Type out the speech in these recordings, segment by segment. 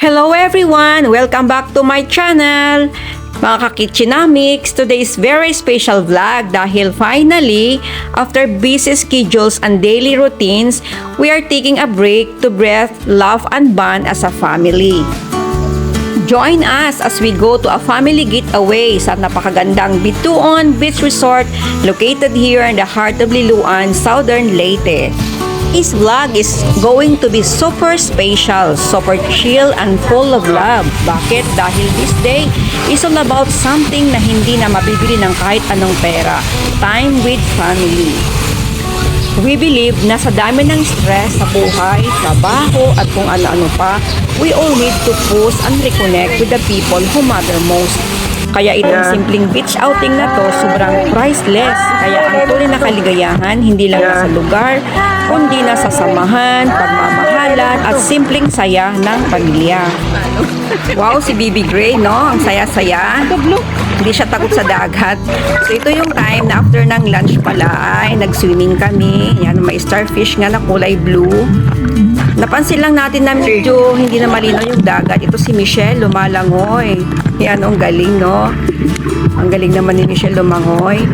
Hello everyone! Welcome back to my channel! Mga ka-Kitchenamics, today's very special vlog dahil finally, after busy schedules and daily routines, we are taking a break to breathe, laugh, and bond as a family. Join us as we go to a family getaway sa napakagandang Bituon Beach Resort located here in the heart of Liloan, Southern Leyte. This vlog is going to be super special, super chill, and full of love. Bakit? Dahil this day is all about something na hindi na mabibili ng kahit anong pera. Time with family. We believe na sa dami ng stress sa buhay, trabaho, at kung ano-ano pa, we all need to pause and reconnect with the people who matter most. Kaya itong simpleng beach outing na to, sobrang priceless. Kaya ang tunay na kaligayahan, hindi lang nasa lugar, kundi nasa samahan, pagmamahalan, at simpleng saya ng pamilya. Wow, si Bibi Gray, no? Ang saya-saya. Hindi siya takot sa dagat. So, ito yung time na after ng lunch pala ay nag-swimming kami. Yan, may starfish nga na kulay blue. Napansin lang natin na medyo hindi na malinaw yung dagat. Ito si Michelle, lumalangoy. Yan, ang galing, no? Ang galing naman ni Michelle lumangoy.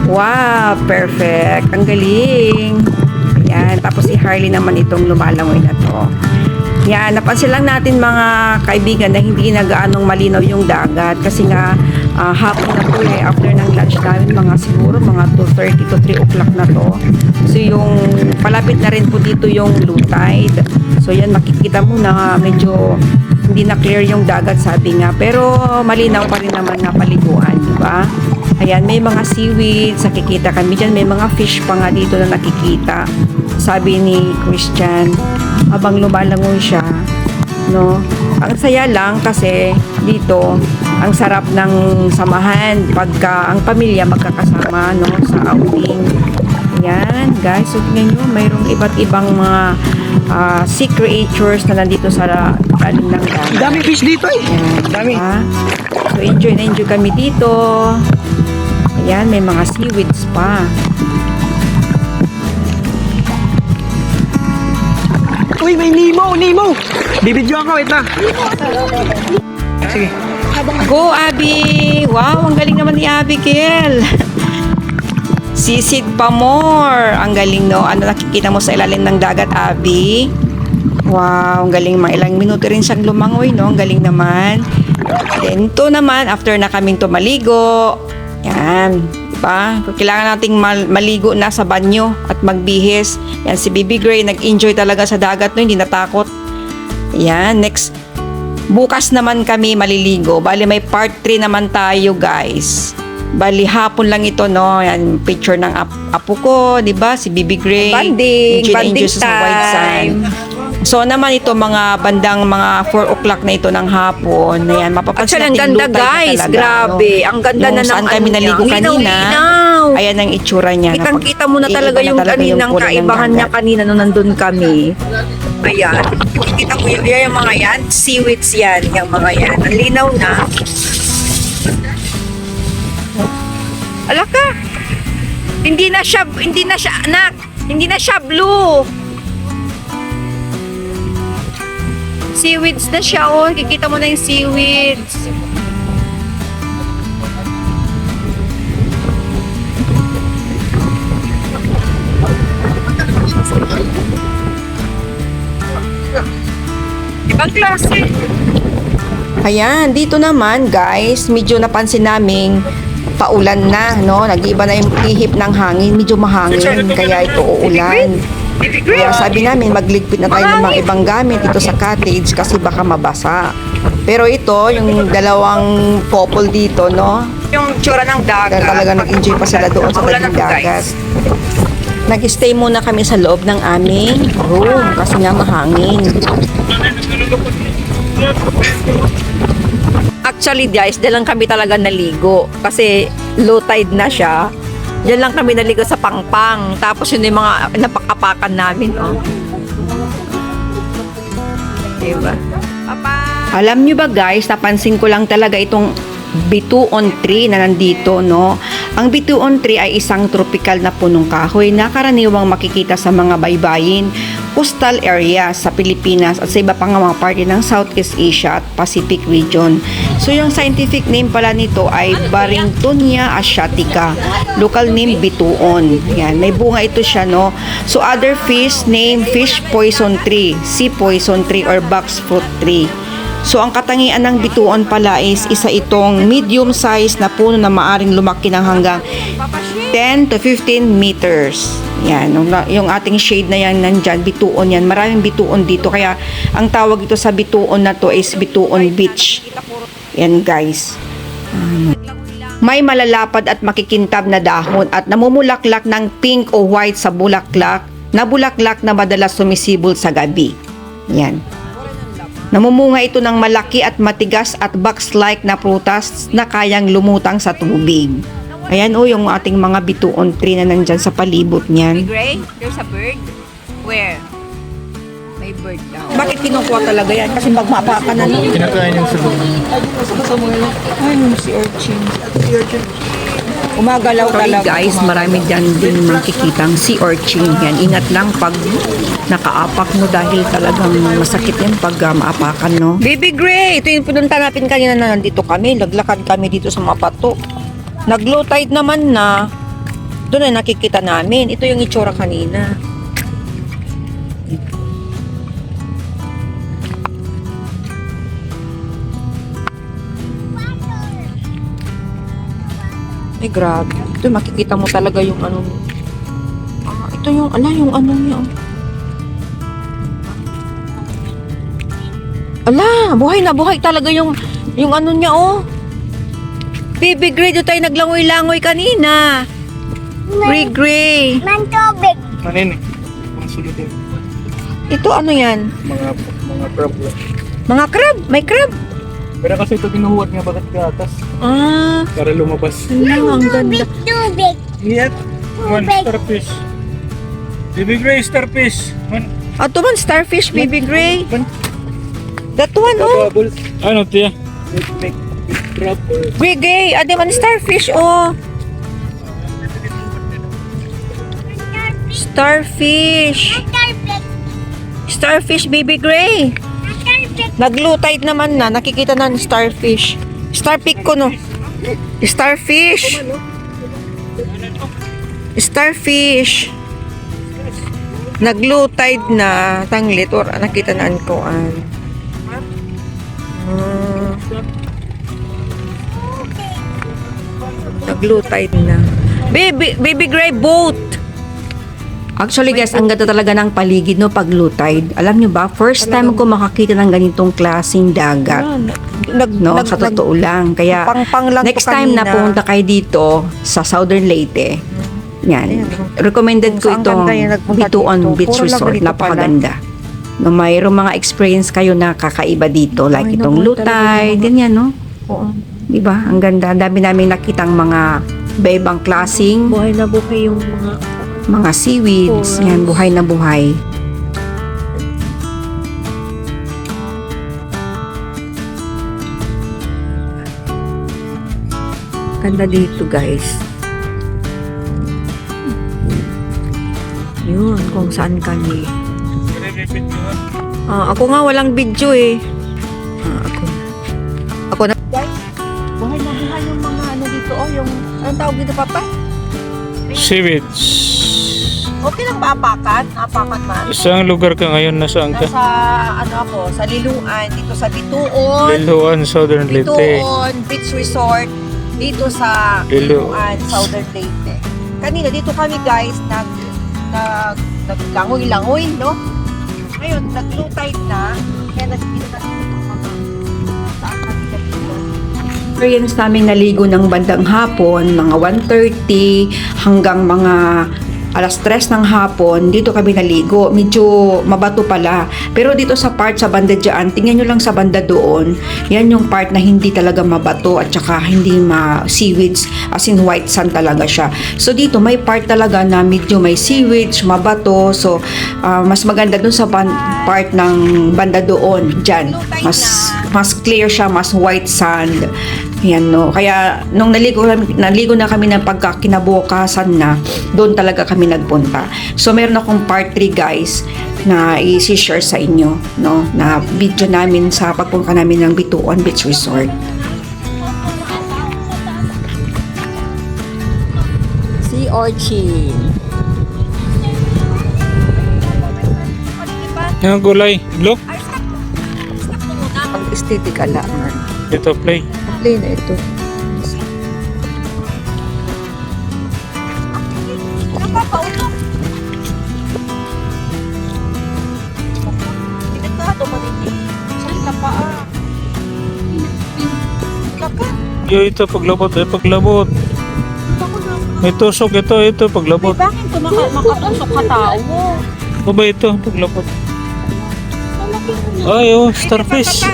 Wow, perfect. Ang galing. Yan, tapos si Harley naman itong lumalangoy na to. Yan, napansin lang natin mga kaibigan na hindi na gaanong malinaw yung dagat kasi nga hapon na to after ng lunch namin siguro mga 2:30 to 3 o'clock na to. So yung palapit na rin po dito yung low tide. So yan, makikita mo na medyo hindi na clear yung dagat sabi nga, pero malinaw pa rin naman na paliguan, di ba? Ayan, may mga seaweeds, nakikita kami dyan, may mga fish pa nga dito na nakikita. Sabi ni Christian, habang lumalangoy siya, no? Ang saya lang kasi dito, ang sarap ng samahan pagka ang pamilya magkakasama, no, sa outing. Ayan, guys, so tingnan nyo, mayroong iba't ibang mga sea creatures na nandito sa lalim ng dagat. Dami fish dito eh. Ayan, Dami. diba? So enjoy na enjoy kami dito. Ayan, may mga seaweeds pa. Uy, may Nemo, Nemo. Bibidyoan ka, wait na. Sige. Go, Abby! Wow, ang galing naman ni Abigail. Sisid pa more. Ang galing, no? Ano nakikita mo sa ilalim ng dagat, Abby? Wow, ang galing. Mga ilang minuto rin siyang lumangoy, no? Ang galing naman. Then, ito naman, after na kaming tumaligo. Yan. Diba? Kailangan nating maligo na sa banyo at magbihis. Yan, si Bibi Gray nag-enjoy talaga sa dagat, no? Hindi natakot. Yan, next. Bukas naman kami maliligo. Bali, may part 3 naman tayo, guys. Bali, hapon lang ito, no? Yan, picture ng apo ko, di ba? Si Bibi Gray. Banding sa white sand. So naman ito, mga bandang mga 4 o'clock na ito ng hapon. Ayan, mapapansin Actually, ang natin ganda, low tide na guys. talaga, Grabe. no? Ang ganda na ng saan kami ano naligo niya. kanina. Linaw. Ayan ang itsura niya. Kitang-kita mo na talaga Iiba yung talaga kaninang kulay ng kaibahan niya dagat. kanina nung nandun kami. Ayan. Kita mo yung mga yan. Seaweeds yan. Yung mga yan. Ang linaw na. Alaka. Hindi na siya, anak. Hindi na siya blue. Seaweeds na siya, oh. Kikita mo na yung seaweeds. Ibang klase. Ayan, dito naman, guys, medyo napansin naming paulan na, no? Nag-iiba na yung ihip ng hangin. Medyo mahangin, kaya ito uulan. Kaya sabi namin, magligpit na tayo ng mga ibang gamit dito sa cottage kasi baka mabasa. Pero ito, yung dalawang couple dito, no? Yung tsura ng dagat. Talaga nag-enjoy pa sila doon sa Paulan na tabing to, dagat. guys. Nag-stay muna kami sa loob ng aming room kasi nga mahangin. Actually, guys, dyan lang kami talaga naligo. Kasi low tide na siya. Diyan lang kami naligo sa pangpang. Tapos yun yung mga napakapakan namin, oh. Diba? Papa! Alam nyo ba, guys, napansin ko lang talaga itong Bituon tree na nandito, no? Ang Bituon tree ay isang tropical na punong kahoy na karaniwang makikita sa mga baybayin coastal area sa Pilipinas at sa iba pang mga parte ng Southeast Asia at Pacific region. So yung scientific name pala nito ay Barringtonia asiatica. Local name bituon. Yan, may bunga ito siya, no. So other fish name fish poison tree, sea poison tree or box fruit tree. So ang katangian ng bituon pala is isa itong medium size na puno na maaring lumaki ng hanggang 10 to 15 meters. Yan, yung ating shade na yan nandyan, bituon yan. Maraming bituon dito. Kaya, ang tawag ito sa bituon na to is bituon beach. Yan, guys. May malalapad at makikintab na dahon at namumulaklak ng pink o white sa bulaklak na madalas sumisibol sa gabi. Yan. Namumunga ito ng malaki at matigas at box-like na prutas na kayang lumutang sa tubig. Ayan yung ating mga bituon tree na nandyan sa palibot niyan. Gray, there's a bird. Where? May bird daw. Bakit kinukuha talaga yan? Kasi magmapakan na nun. Kinakain yung sabog. Ay, si Urchin. Umagalaw talaga. Guys, marami dyan din makikitang sea urchin. Yan, ingat lang pag nakaapak mo dahil talagang masakit yan pag maapakan, no? Baby Gray, ito yung pinunta natin kanina na nandito kami. Naglakad kami dito sa Mapato. Nag-low tide naman na. Doon na nakikita namin. Ito yung itsura kanina. Ay, grabe. Ito, makikita mo talaga yung ano. Ito yung, yung ano niya. Buhay na buhay talaga yung ano niya, oh. Baby Gray, doon tayo naglangoy-langoy kanina. Gray. Mantobig. Manin eh. Mga sulutin. Ito, ano yan? Mga crab. Mga crab. May crab. Pero kasi ito kinuhuwat nga bakit gatas. Para lumabas. Ang ganda. Tubig. Yet, one starfish. Baby Gray, starfish. One. Ito man, starfish, Baby Gray. That one, oh. Bubble. Ano, tiya? Big crab or... Gray. Ade man, starfish, oh. Starfish. Starfish, Baby Gray. Nag-low tide naman na. Nakikita na ng starfish. Starpick ko, no? Starfish. Starfish. Nag-low tide na. Tanglit. Or nakita na ko. Nag-low tide na. Baby Gray boat. Actually guys, ang ganda talaga ng paligid no pag low tide. Alam nyo ba, first time ko makakita ng ganitong klaseng dagat. No, sa totoo lang. Kaya Pang lang next to time na kanina. pumunta kayo dito sa Southern Leyte. Yan. Recommended ko Saan itong ganda yung nagpunta Bituon dito? Beach Puro lang Resort. dito Napakaganda. No, mayroong mga experience kayo na kakaiba dito. Like Ay, itong naku, low talaga tide. naman. Ganyan, no? Oo. Diba? Ang ganda. Ang dami namin nakitang mga iba-ibang klaseng Buhay na buhay yung mga seaweeds. Corals. Yan, buhay na buhay. Ganda dito, guys. Yun, kung saan kami. Ako nga walang video eh. Ako na. Guys, buhay na buhay yung mga ano dito. Yung, anong tawag dito, Papa? Seaweeds. Okay lang ba apakan? Apakan man. Saan lugar ka ngayon? Nasaan ka? Nasa, ano ako, sa Liluan, dito sa Bituon. Liluan, Southern Leyte. Bituon Beach Resort, dito sa Liluan. Liluan, Southern Leyte. Kanina, dito kami guys, naglangoy-langoy, no? Ngayon, nag-low tide na, kaya nagkita na dito mga saan kami nagkita. Experience namin naligo ng bandang hapon, mga 1:30 hanggang mga alas 3 ng hapon, dito kami naligo. Medyo mabato pala. Pero dito sa part sa banda dyan, tingnan nyo lang sa banda doon, yan yung part na hindi talaga mabato at saka hindi seaweeds, as in white sand talaga siya. So dito may part talaga na medyo may seaweeds, mabato. So mas maganda dun sa part ng banda doon, dyan. Mas clear siya, mas white sand. Ayan, no. Kaya, nung naligo na kami ng pagkakinabukasan na, doon talaga kami nagpunta. So, meron akong part 3, guys, na i-share sa inyo, no, na video namin sa pagpunta namin ng Bituan Beach Resort. Sea urchin. Yung gulay. Look. Ang aesthetic ala. Ito, play. Play na ito. Yo, ito, paglabot. Paglabot. May tusok ito, paglabot. Bakit ito makatusok ka tao mo? O ba ito, paglabot? Ay, oh, starfish.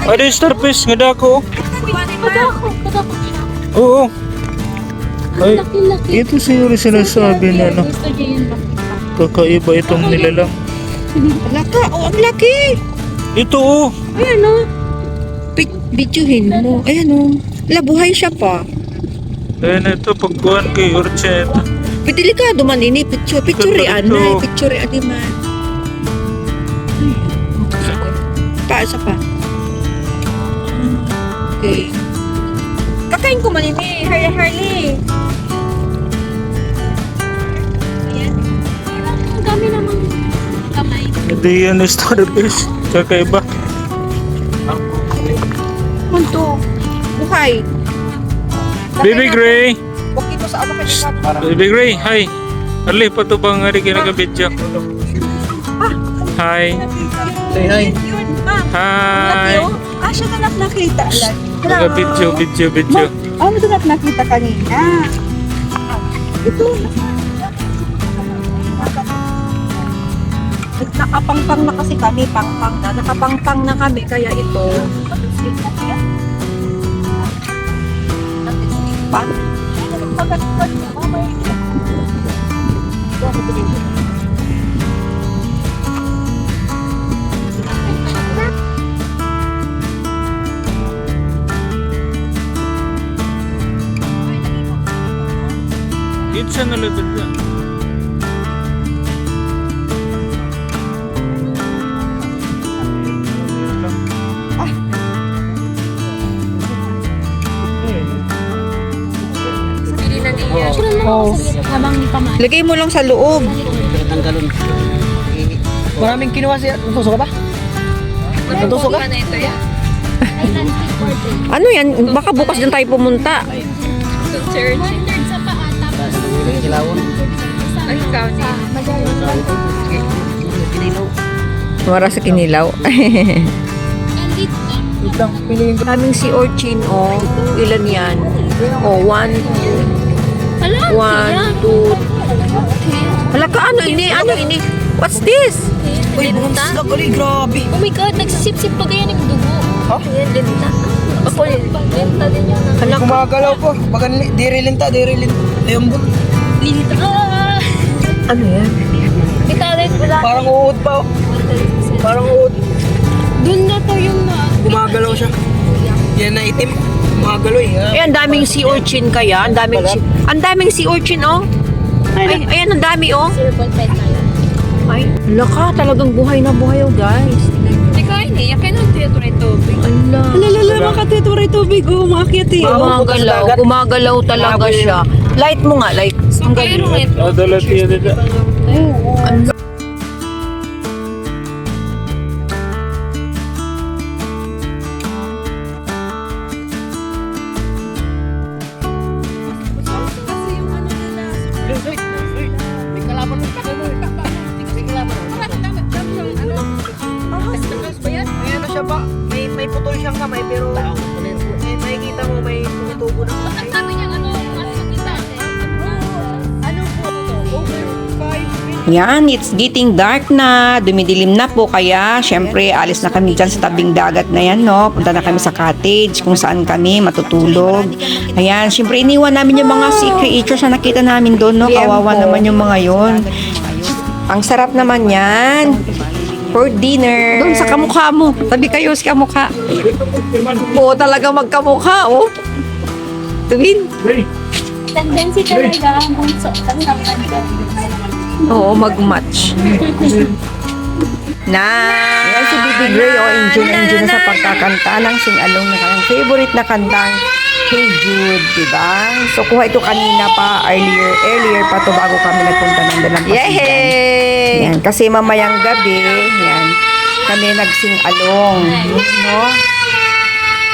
Ay, yung starfish, nga dako. Kadako siya. Oo. Ay, Laki-laki. ito siguro sinasabi na, no? Gusto niya yun makita. Kakaiba itong nilalang. Laka, ang laki! Ito, oh. Ayan, no. Videohin mo. Ayan, no. Labuhay siya pa. Ayan, ito, pagkuhan kay Urchin. Ito. Delikado man ini, picture Delikado ito. anay, picture man. Paasa pa. Okay. Kakain ko man ini, Harley. Ang dami namang kamay. Hindi yan yung starfish. Kakaiba. Punto. Buhay. Baby Gray. Huwag ito sa ano kanina. Baby Gray, hi. Ali, patubang nga rin kinagabidyo. Hi. Say hi. Hi. Ah, siya na nakita. Nagabidyo. Ano ito nakita kanina? Ito. Nakapangpang na kasi kami, pangpang na. Nakapangpang na kami, kaya ito. It's a little bit. Sila lang ako sa gitna habang kamay. Lagay mo lang sa loob. Maraming kinuha siya. Tusok ka ba? Tusok ka? Ay, landscape garden. Ano yan? Baka bukas din tayo pumunta. Third sa paa, tapos Ay, ikaw sa Wala sa kinilaw. Nandito na. Wait lang, piliin ko. Kaming si Orchin, oh. Ilan yan? Oh, 1, 2, Ala, 1, 2. Hala ka, ano ini? Ano ini? What's this? Uy, bumagsak ulit, grabe. Oh my God, nagsisip-sip pa kaya ng dugo. Ha? Yan, linta. Ako, linta din yan. Hala ka. Gumagalaw po. Baga, di rilinta. Ayun po. Linta. Ah! Ano yan? Italit wala. Parang uod pa. Parang uod. Doon na to yung Gumagalaw siya. Yan na itim. Gumagalaw eh. Ay, ang daming sea urchin kaya. Ang daming sea urchin, oh. Ay, ayan, ang dami, oh. 0.5 na yun. Ay, laka, talagang buhay na buhay, oh, guys. Teka, hindi. Yakin ang theater ito. Ala. Lala, makatituray tubig. Umakit eh. Gumagalaw talaga siya. Light mo nga, light. So, pero ito. Adalat yan dito. May kalaban mo. May kalaban mo. May ano siya ba? May putol siyang kamay pero may makikita mo may tumutubo ng kamay. Ang dami niyang ano, makikita. Ano po ito? Over 5 minutes. Yan, it's getting dark na. Dumidilim na po kaya syempre alis na kami dyan sa tabing dagat na yan, no? Punta na kami sa cottage kung saan kami matutulog. Ayan, syempre iniwan namin yung mga sea creatures na nakita namin doon, no? Kawawa naman yung mga yon. Ang sarap naman yan. for dinner. Doon sa kamukha mo. Tabi kayo sa kamukha. Oo, talaga magkamukha, oh. Tuwin. Tendency talaga ang bunso. Oo, mag-match. Yan si Bibi Gray, enjoy na sa pagkakanta ng sing-along na kanyang favorite na kantang Hey Jude, diba? So, kuha ito kanina pa, earlier pa to bago kami nagpunta ng Dalampasigan. Yay! Yan, kasi mamayang gabi, yan, kami nagsing-along, no?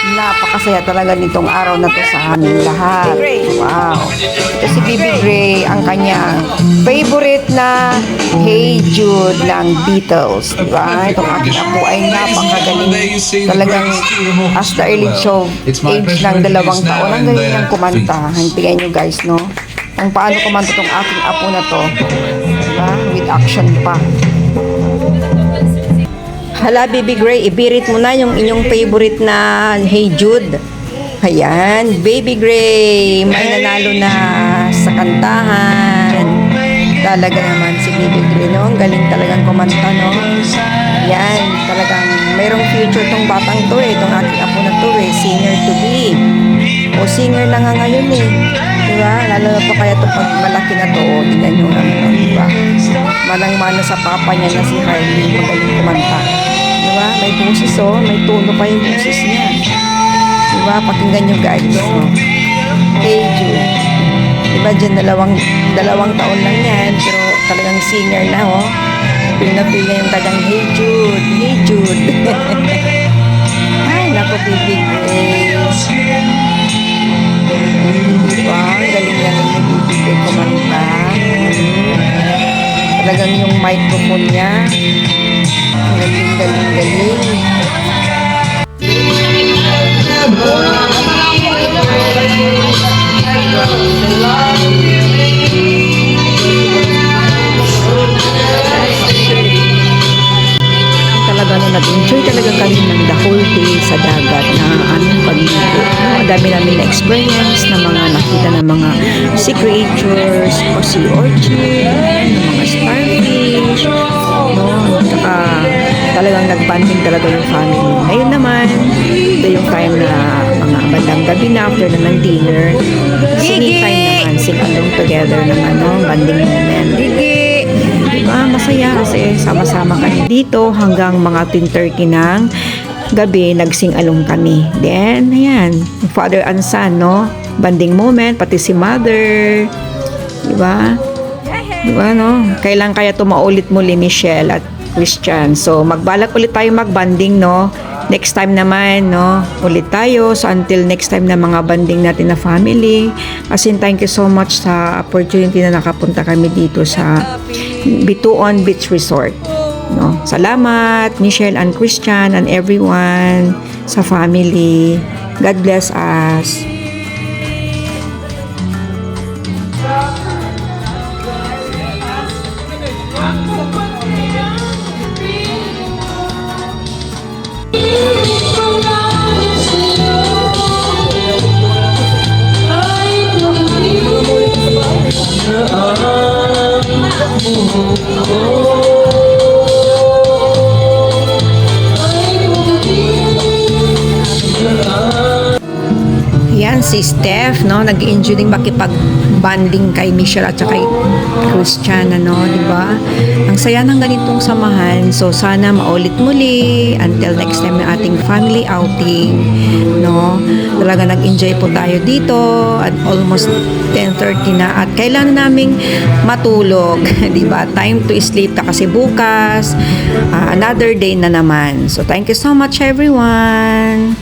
Napakasaya talaga nitong araw na to sa aming lahat. Wow. Ito si Bibi Gray, ang kanyang favorite na Hey Jude ng Beatles. Diba? Itong aking apo ay napakagaling. Talagang as the early show, age ng 2 taon, ang galing niyang kumanta. Tingnan nyo guys, no? Kung paano kumanta tong aking apo na to. Diba? With action pa. Hala, Bibi Gray, ibirit mo na yung inyong favorite na Hey Jude. Ayan, Baby Gray, may nanalo na sa kantahan. Talaga naman si Baby Gray, no? Ang galing talagang kumanta, no? Yan, talagang mayroong future tong batang to eh. Itong aking apo na to eh, singer to be. O singer na nga ngayon eh. Diba? Lalo na pa kaya to pag malaki na to. O, tingnan nyo naman, diba? Manang-mana sa papa niya na si Harley, magaling kumanta. Diba? May boses oh, may tono pa yung boses niya. Diba? Pakinggan nyo guys. Oh. Hey Jude. Diba dyan dalawang taon lang yan, pero talagang singer na oh. Feel na yung kanyang Hey Jude, Hey Jude. Ay, naku, Bibi Gray. Diba? Galing-galing ni Bibi Gray kumanta. Talagang yung microphone niya. Galing. Talaga no, nag-enjoy talaga kami ng the whole day sa dagat na aming pagligo. Madami namin na-experience na mga nakita ng mga sea creatures o sea urchin, ng mga starfish, no? Saka talagang nag-bonding talaga yung family. Ngayon naman, ito yung time na mga bandang gabi na after na ng dinner. Singing time naman, sing along together naman, no? Bonding moment. Masaya kasi sama-sama kami dito hanggang mga 10:30 ng gabi, nagsing-along kami. Then, ayan, father and son, no? Banding moment, pati si mother. Diba? Diba, no? Kailan kaya tumaulit muli Michelle at Christian? So, magbalak ulit tayo magbanding, no? Next time naman, no? Ulit tayo. So, until next time na mga banding natin na family. As in, thank you so much sa opportunity na nakapunta kami dito sa Bituon Beach Resort. No? Salamat, Michelle and Christian and everyone sa family. God bless us. Yan si Steph, no, nag-enjoy din makipag-banding kay Michelle at kay Christian, ano, di ba? Ang saya ng ganitong samahan. So sana maulit muli until next time na ating family outing, no. Talaga nag-enjoy po tayo dito at almost 10:30 na at kailan naming matulog, di ba? Time to sleep na kasi bukas another day na naman. So thank you so much everyone.